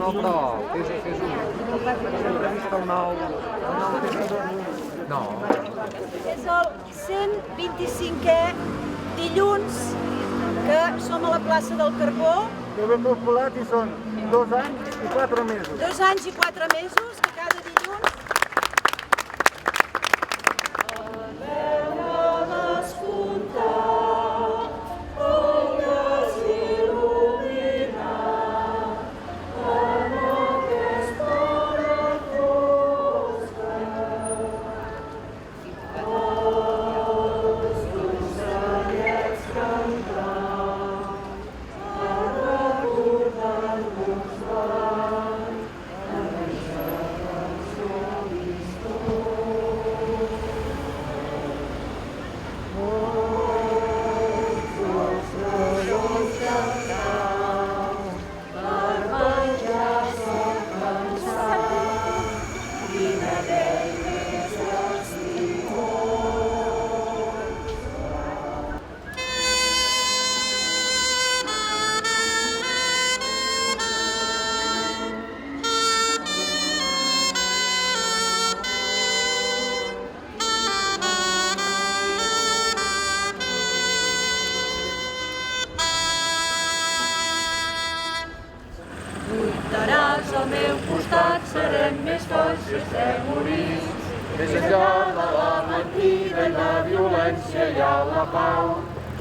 no, però fes-ho. Entrevista un nou... No. És el 125è dilluns que som a la plaça del Carbó. Jo ben calculat i són 2 anys i 4 mesos. 2 anys i 4 mesos, que cada dilluns... Lluitaràs al meu costat, serem més forts si estem units. Més enllà de la mentida i la violència hi ha la pau.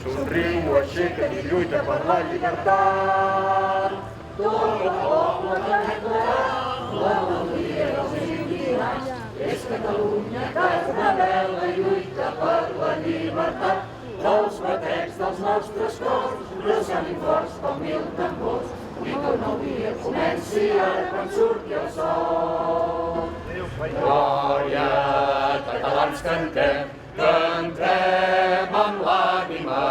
Somriu, aixeca't i lluita per la llibertat. Tot el poble que declarat, l'al·leluia dels indignats. És Catalunya que es rebel·la i lluita per la llibertat. Els batecs dels nostres cors ressonin forts com 1000 tambors. I que un nou dia comenci ara quan surti el sol. Glòria, catalans cantem, cantem amb l'ànima